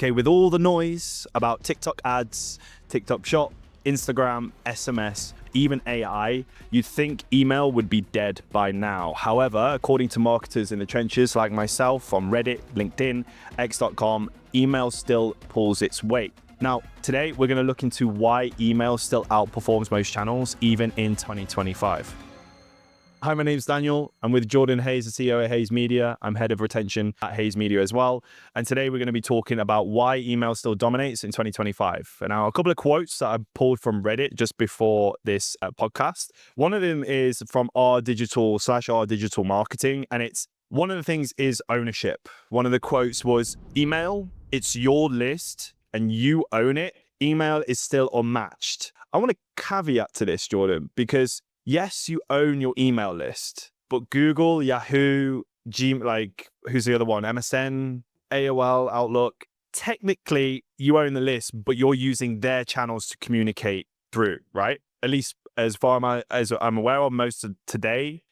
Okay, with all the noise about TikTok ads, TikTok Shop, Instagram, SMS, even AI, you'd think email would be dead by now. However, according to marketers in the trenches like myself on Reddit, LinkedIn, X.com, email still pulls its weight. Now, today we're going to look into why email still outperforms most channels, even in 2025. Hi, my name's Daniel. I'm with Jordan Hayes, the CEO at Hayes Media. I'm head of retention at Hayes Media as well. And today we're going to be talking about why email still dominates in 2025. And now a couple of quotes that I pulled from Reddit just before this podcast. One of them is from our digital marketing. And it's one of the things is ownership. One of the quotes was, email, it's your list and you own it. Email is still unmatched. I want to caveat to this, Jordan, because yes, you own your email list, but Google, Yahoo, who's the other one? MSN, AOL, Outlook. Technically, you own the list, but you're using their channels to communicate through, right? At least as far as I'm aware of, most of today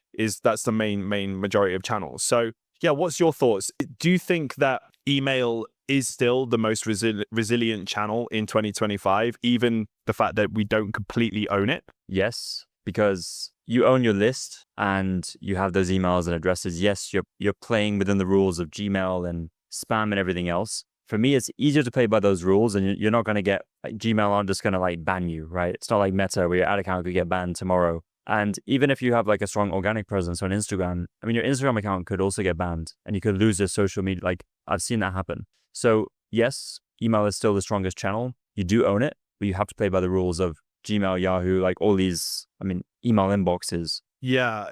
that's the main majority of channels. So yeah, what's your thoughts? Do you think that email is still the most resilient channel in 2025, even the fact that we don't completely own it? Yes, because you own your list and you have those emails and addresses. Yes, you're playing within the rules of Gmail and spam and everything else. For me, it's easier to play by those rules, and you're not going to get Gmail aren't just going to ban you, right? It's not like Meta where your ad account could get banned tomorrow. And even if you have a strong organic presence on Instagram, your Instagram account could also get banned and you could lose your social media. I've seen that happen. So yes, email is still the strongest channel. You do own it, but you have to play by the rules of Gmail, Yahoo, all these, email inboxes. Yeah,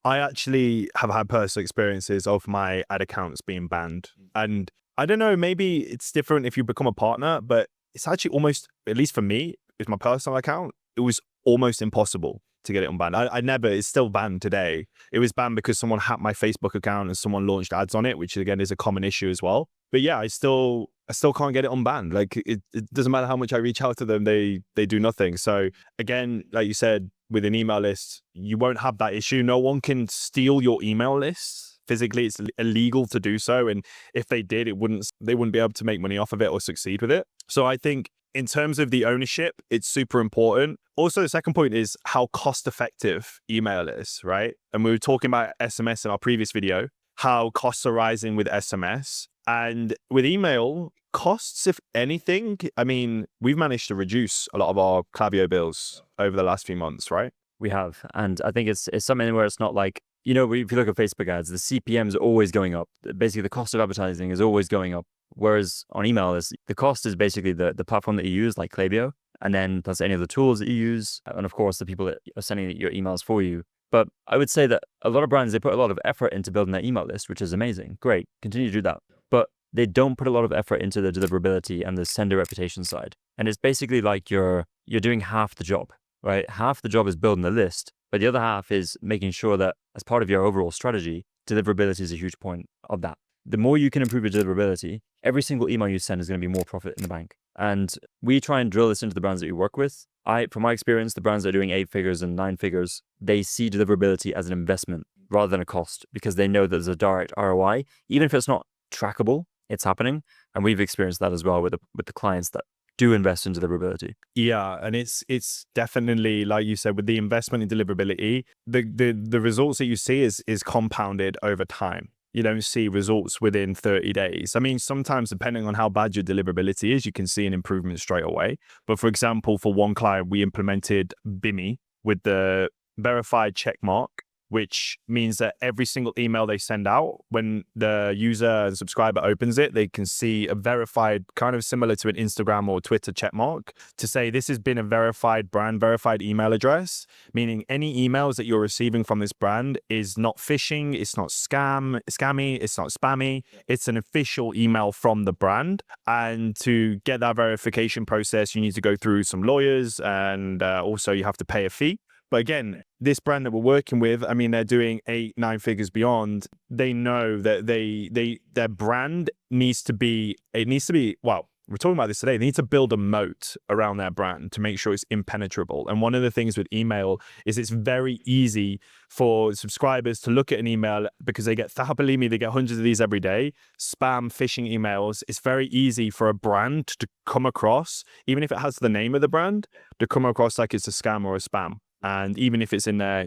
I actually have had personal experiences of my ad accounts being banned. And I don't know, maybe it's different if you become a partner, but it's actually almost, at least for me, with my personal account, it was almost impossible to get it unbanned. It's still banned today. It was banned because someone hacked my Facebook account and someone launched ads on it, which again is a common issue as well. But yeah, I still can't get it unbanned. It doesn't matter how much I reach out to them, they do nothing. So again, like you said, with an email list, you won't have that issue. No one can steal your email list. Physically, it's illegal to do so. And if they did, they wouldn't be able to make money off of it or succeed with it. So I think in terms of the ownership, it's super important. Also, the second point is how cost effective email is, right? And we were talking about SMS in our previous video, how costs are rising with SMS. And with email, costs, if anything, we've managed to reduce a lot of our Klaviyo bills over the last few months, right? We have. And I think it's something where it's not if you look at Facebook ads, the CPMs are always going up. Basically, the cost of advertising is always going up. Whereas on email, the cost is basically the platform that you use, like Klaviyo, and then plus any of the tools that you use, and of course, the people that are sending your emails for you. But I would say that a lot of brands, they put a lot of effort into building their email list, which is amazing. Great, continue to do that. But they don't put a lot of effort into the deliverability and the sender reputation side. And it's basically like you're doing half the job, right? Half the job is building the list, but the other half is making sure that as part of your overall strategy, deliverability is a huge point of that. The more you can improve your deliverability, every single email you send is going to be more profit in the bank. And we try and drill this into the brands that we work with. From my experience, the brands that are doing 8 figures and 9 figures, they see deliverability as an investment rather than a cost because they know that there's a direct ROI. Even if it's not trackable, it's happening. And we've experienced that as well with the clients that do invest in deliverability. Yeah, and it's definitely, like you said, with the investment in deliverability, the results that you see is compounded over time. You don't see results within 30 days. Sometimes depending on how bad your deliverability is, you can see an improvement straight away. But for example, for one client, we implemented BIMI with the verified check mark, which means that every single email they send out, when the user and subscriber opens it, they can see a verified, kind of similar to an Instagram or Twitter check mark to say this has been a verified brand, verified email address, meaning any emails that you're receiving from this brand is not phishing, it's not scammy, it's not spammy, it's an official email from the brand. And to get that verification process, you need to go through some lawyers and also you have to pay a fee. But again, this brand that we're working with, they're doing 8, 9 figures beyond. They know that their brand needs to be, well, we're talking about this today, they need to build a moat around their brand to make sure it's impenetrable. And one of the things with email is it's very easy for subscribers to look at an email because they get, believe me, they get hundreds of these every day, spam, phishing emails. It's very easy for a brand to come across, even if it has the name of the brand, to come across like it's a scam or a spam. And even if it's in their,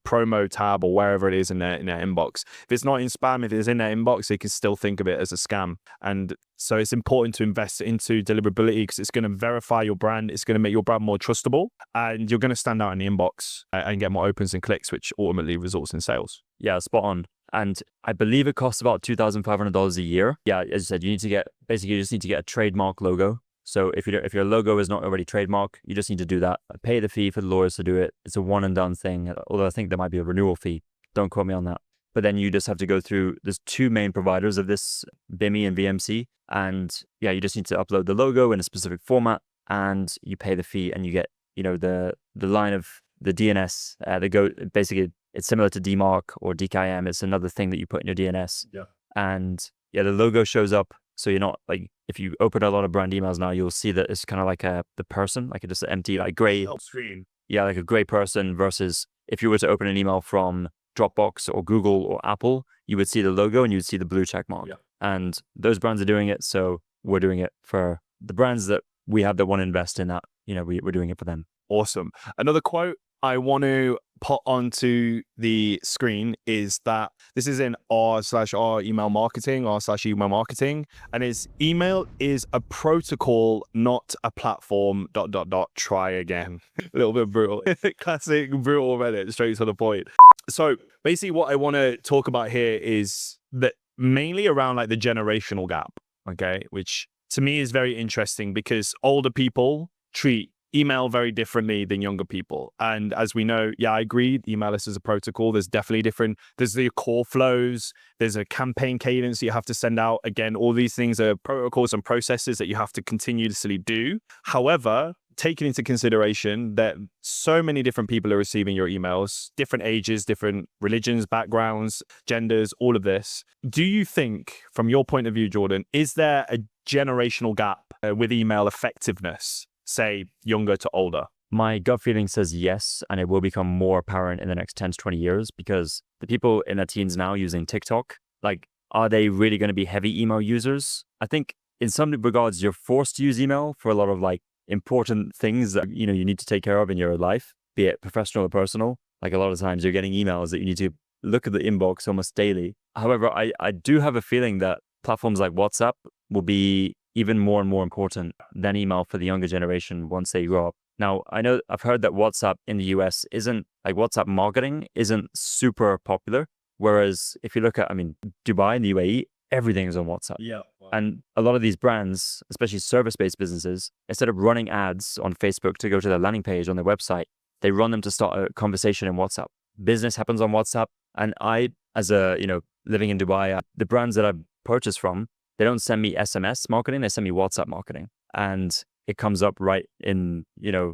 promo tab or wherever it is in their inbox, if it's not in spam, if it's in their inbox, they can still think of it as a scam. And so it's important to invest into deliverability because it's going to verify your brand. It's going to make your brand more trustable, and you're going to stand out in the inbox and get more opens and clicks, which ultimately results in sales. Yeah, spot on. And I believe it costs about $2,500 a year. Yeah, as you said, you just need to get a trademark logo. So if your logo is not already trademark, you just need to do that. Pay the fee for the lawyers to do it. It's a one and done thing. Although I think there might be a renewal fee. Don't quote me on that. But then you just have to go through, there's two main providers of this, BIMI and VMC. And yeah, you just need to upload the logo in a specific format and you pay the fee and you get, the line of the DNS, basically it's similar to DMARC or DKIM. It's another thing that you put in your DNS. Yeah. And yeah, the logo shows up. So you're not like, if you open a lot of brand emails now, you'll see that it's kind of like the person, like just an empty, like gray screen. Yeah, like a gray person versus if you were to open an email from Dropbox or Google or Apple, you would see the logo and you'd see the blue check mark. Yeah. And those brands are doing it. So we're doing it for the brands that we have that want to invest in that, we're doing it for them. Awesome. Another quote I want to put onto the screen is that this is in r/r email marketing, r/email marketing, and it's email is a protocol, not a platform, ... try again. A little bit brutal. Classic brutal Reddit, straight to the point. So basically what I want to talk about here is that mainly around like the generational gap, okay, which to me is very interesting because older people treat email very differently than younger people. And as we know, I agree, email is a protocol. There's definitely there's the core flows, there's a campaign cadence you have to send out. Again, all these things are protocols and processes that you have to continuously do. However, taking into consideration that so many different people are receiving your emails, different ages, different religions, backgrounds, genders, all of this. Do you think, from your point of view, Jordan, is there a generational gap with email effectiveness? Say younger to older? My gut feeling says yes, and it will become more apparent in the next 10 to 20 years because the people in their teens now using TikTok, like, are they really going to be heavy email users? I think in some regards, you're forced to use email for a lot of like important things that, you need to take care of in your life, be it professional or personal. Like a lot of times you're getting emails that you need to look at the inbox almost daily. However, I do have a feeling that platforms like WhatsApp will be even more and more important than email for the younger generation once they grow up. Now, I've heard that WhatsApp in the US WhatsApp marketing isn't super popular. Whereas if you look at, Dubai and the UAE, everything is on WhatsApp. Yeah. Wow. And a lot of these brands, especially service-based businesses, instead of running ads on Facebook to go to their landing page on their website, they run them to start a conversation in WhatsApp. Business happens on WhatsApp. And living in Dubai, the brands that I purchase from, they don't send me SMS marketing, they send me WhatsApp marketing. And it comes up right in,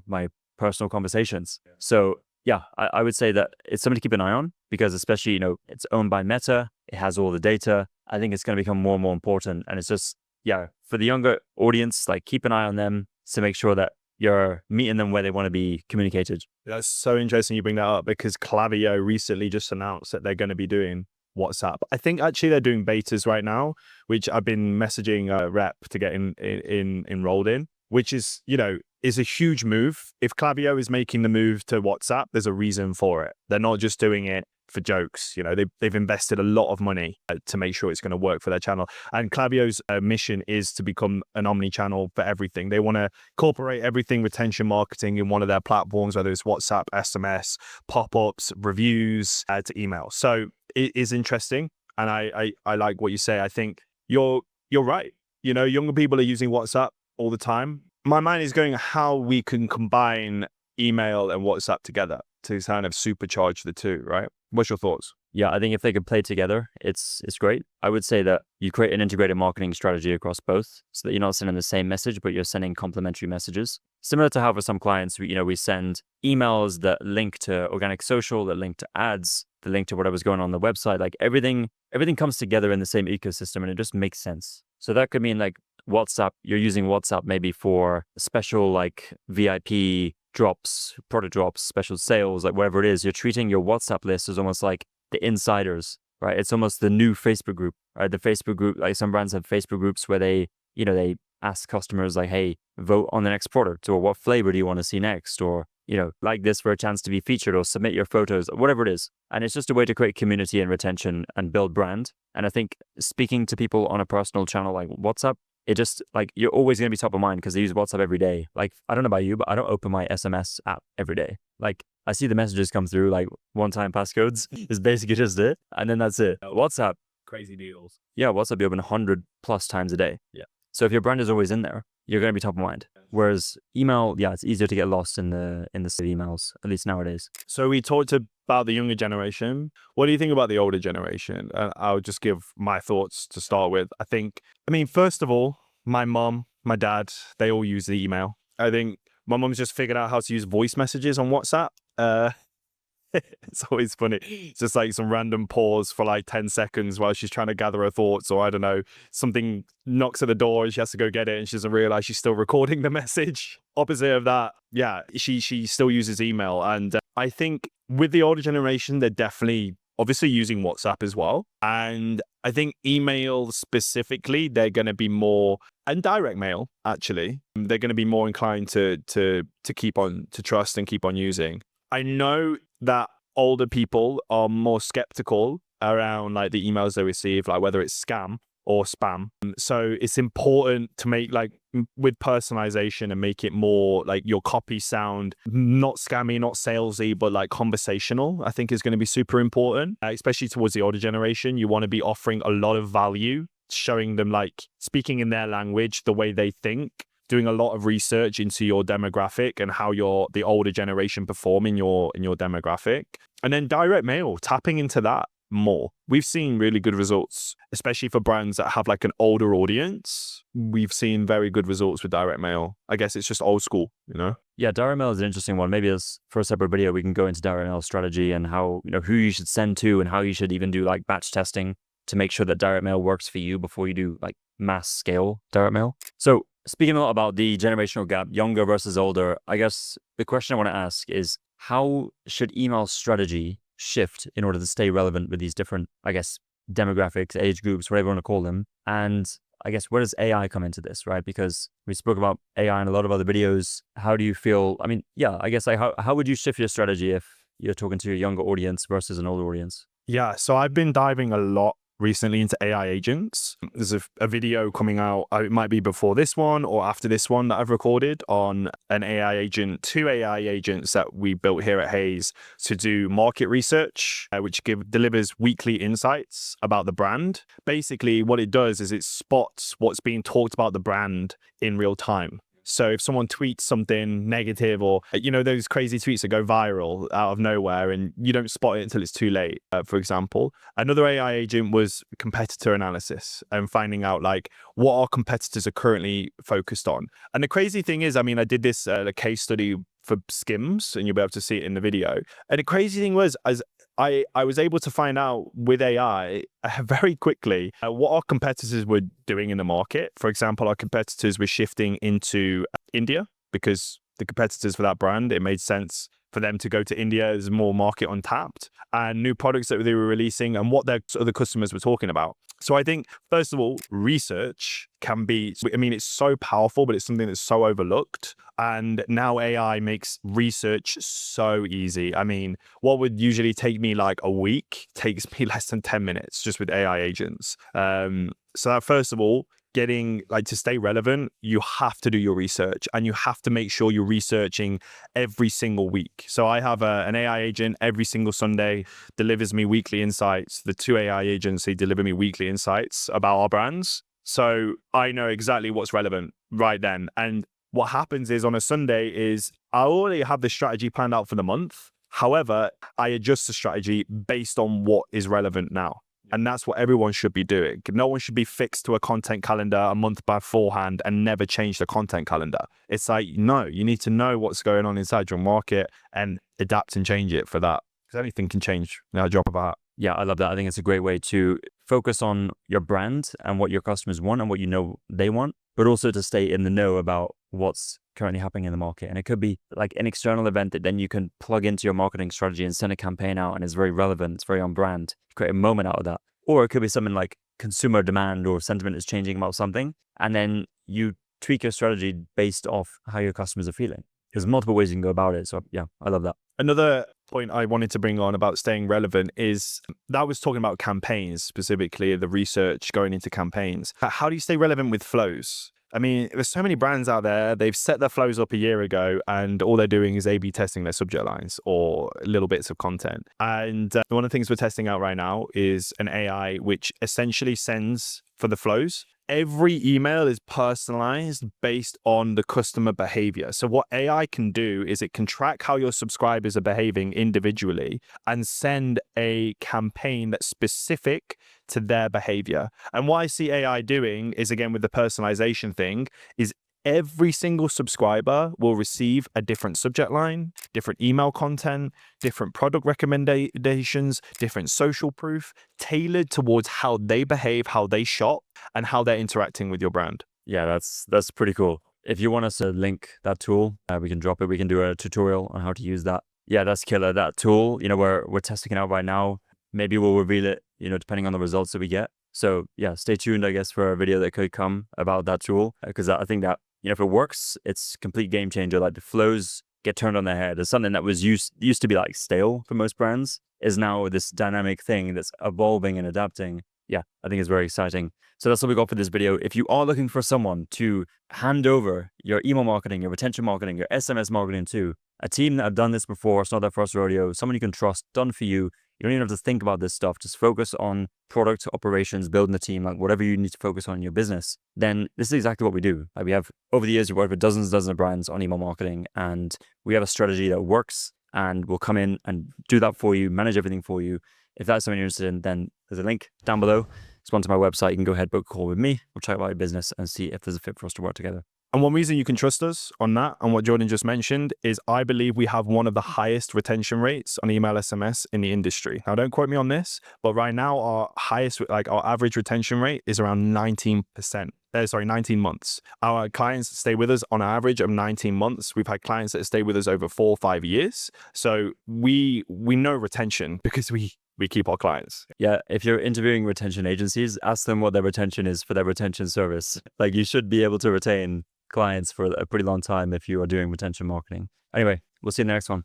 my personal conversations. Yeah. So yeah, I would say that it's something to keep an eye on because especially, it's owned by Meta. It has all the data. I think it's going to become more and more important. And it's just, for the younger audience, like keep an eye on them to make sure that you're meeting them where they want to be communicated. That's so interesting you bring that up because Klaviyo recently just announced that they're going to be doing WhatsApp. I think actually they're doing betas right now, which I've been messaging a rep to get enrolled in, which is, is a huge move. If Klaviyo is making the move to WhatsApp, there's a reason for it. They're not just doing it for jokes. They've invested a lot of money to make sure it's going to work for their channel. And Klaviyo's mission is to become an omni-channel for everything. They want to incorporate everything retention marketing in one of their platforms, whether it's WhatsApp, SMS, pop-ups, reviews, to email. So it is interesting. And I like what you say. I think you're right. Younger people are using WhatsApp all the time. My mind is going how we can combine email and WhatsApp together to kind of supercharge the two, right? What's your thoughts? Yeah, I think if they could play together, it's great. I would say that you create an integrated marketing strategy across both so that you're not sending the same message, but you're sending complementary messages. Similar to how for some clients, we send emails that link to organic social, that link to ads, that link to whatever's going on the website. Like everything comes together in the same ecosystem and it just makes sense. So that could mean like WhatsApp, you're using WhatsApp maybe for special like VIP drops, product drops, special sales, like whatever it is. You're treating your WhatsApp list as almost like the insiders, right? It's almost the new Facebook group, right? The Facebook group, like some brands have Facebook groups where they ask customers like, hey, vote on the next product, or what flavor do you want to see next, or like this for a chance to be featured, or submit your photos, whatever it is. And it's just a way to create community and retention and build brand. And I think speaking to people on a personal channel like WhatsApp, it just like, you're always going to be top of mind because they use WhatsApp every day. Like, I don't know about you, but I don't open my SMS app every day. Like, I see the messages come through, like one-time passcodes is basically just it. And then that's it. WhatsApp, Crazy deals. yeah, WhatsApp you open 100 plus times a day. Yeah. So if your brand is always in there, you're going to be top of mind. Whereas email, yeah, it's easier to get lost in the city emails, at least nowadays. So we talked about the younger generation. What do you think about the older generation? I'll just give my thoughts to start with. I mean, first of all, my mom, my dad, they all use the email. I think my mom's just figured out how to use voice messages on WhatsApp. It's always funny. It's just like some random pause for like 10 seconds while she's trying to gather her thoughts, or I don't know, something knocks at the door and she has to go get it and she doesn't realize she's still recording the message. Opposite of that, yeah, she still uses email. And I think with the older generation, they're definitely obviously using WhatsApp as well. And I think email specifically, they're going to be more, and direct mail actually, they're going to be more inclined to trust and keep on using. I know that older people are more skeptical around like the emails they receive, like whether it's scam or spam. So it's important to make like with personalization and make it more like your copy sound not scammy, not salesy, but like conversational. I think is going to be super important, especially towards the older generation. You want to be offering a lot of value, showing them like speaking in their language, the way they think, doing a lot of research into your demographic and how the older generation perform in your demographic. And then direct mail, tapping into that more. We've seen really good results, especially for brands that have like an older audience. We've seen very good results with direct mail. I guess it's just old school, Yeah, direct mail is an interesting one. Maybe as for a separate video, we can go into direct mail strategy and how, who you should send to and how you should even do like batch testing to make sure that direct mail works for you before you do like mass scale direct mail. So speaking a lot about the generational gap, younger versus older, I guess the question I want to ask is, how should email strategy shift in order to stay relevant with these different, I guess, demographics, age groups, whatever you want to call them? And I guess, where does AI come into this, right? Because we spoke about AI in a lot of other videos. How do you feel? I mean, yeah, I guess like how would you shift your strategy if you're talking to a younger audience versus an older audience? Yeah, so I've been diving a lot recently into AI agents. There's a video coming out, it might be before this one or after this one, that I've recorded on an AI agent, 2 AI agents that we built here at Hays to do market research, which delivers weekly insights about the brand. Basically, what it does is it spots what's being talked about the brand in real time. So if someone tweets something negative, or, those crazy tweets that go viral out of nowhere and you don't spot it until it's too late, for example. Another AI agent was competitor analysis and finding out like what our competitors are currently focused on. And the crazy thing is, I mean, I did this a case study for Skims, and you'll be able to see it in the video. And the crazy thing was, as I was able to find out with AI very quickly what our competitors were doing in the market. For example, our competitors were shifting into India because the competitors for that brand, it made sense for them to go to India. There's more market untapped, and new products that they were releasing and what their other customers were talking about. So I think, first of all, research can be, it's so powerful, but it's something that's so overlooked. And now AI makes research so easy. I mean, what would usually take me like a week takes me less than 10 minutes just with AI agents. So that, first of all, getting like to stay relevant, you have to do your research, and you have to make sure you're researching every single week. So I have an AI agent every single Sunday, delivers me weekly insights. The 2 AI agents, they deliver me weekly insights about our brands. So I know exactly what's relevant right then. And what happens is on a Sunday is I already have the strategy planned out for the month. However, I adjust the strategy based on what is relevant now. And that's what everyone should be doing. No one should be fixed to a content calendar a month beforehand and never change the content calendar. It's like, no, you need to know what's going on inside your market and adapt and change it for that. Because anything can change in a drop of a hat. Yeah, I love that. I think it's a great way to focus on your brand and what your customers want and what you know they want, but also to stay in the know about what's currently happening in the market. And it could be like an external event that then you can plug into your marketing strategy and send a campaign out, and it's very relevant, it's very on brand, create a moment out of that. Or it could be something like consumer demand or sentiment is changing about something, and then you tweak your strategy based off how your customers are feeling. There's multiple ways you can go about it. So yeah, I love that. Another point I wanted to bring on about staying relevant is that was talking about campaigns, specifically the research going into campaigns. How do you stay relevant with flows? I mean, there's so many brands out there, they've set their flows up a year ago and all they're doing is A/B testing their subject lines or little bits of content. And one of the things we're testing out right now is an AI which essentially sends for the flows. Every email is personalized based on the customer behavior. So what AI can do is it can track how your subscribers are behaving individually and send a campaign that's specific to their behavior. And what I see AI doing is, again, with the personalization thing, is every single subscriber will receive a different subject line, different email content, different product recommendations, different social proof, tailored towards how they behave, how they shop, and how they're interacting with your brand. Yeah, that's pretty cool. If you want us to link that tool, we can drop it. We can do a tutorial on how to use that. Yeah, that's killer. That tool, we're testing it out right now. Maybe we'll reveal it, depending on the results that we get. So yeah, stay tuned, I guess, for a video that could come about that tool, because I think that, if it works, it's a complete game changer. Like the flows get turned on their head. It's something that was used to be like stale for most brands, is now this dynamic thing that's evolving and adapting. Yeah, I think it's very exciting. So that's what we got for this video. If you are looking for someone to hand over your email marketing, your retention marketing, your SMS marketing to, a team that have done this before, it's not their first rodeo, someone you can trust, done for you. You don't even have to think about this stuff. Just focus on product operations, building the team, like whatever you need to focus on in your business. Then this is exactly what we do. Like we have, over the years, we've worked with dozens of brands on email marketing, and we have a strategy that works, and we'll come in and do that for you, manage everything for you. If that's something you're interested in, then there's a link down below. Sponsor my website. You can go ahead, book a call with me. We'll chat about your business and see if there's a fit for us to work together. And one reason you can trust us on that and what Jordan just mentioned is I believe we have one of the highest retention rates on email SMS in the industry. Now, don't quote me on this, but right now our average retention rate is around 19%. 19 months. Our clients stay with us on average of 19 months. We've had clients that stay with us over 4 or 5 years. So we know retention because we keep our clients. Yeah, if you're interviewing retention agencies, ask them what their retention is for their retention service. Like you should be able to retain clients for a pretty long time if you are doing retention marketing. Anyway, we'll see you in the next one.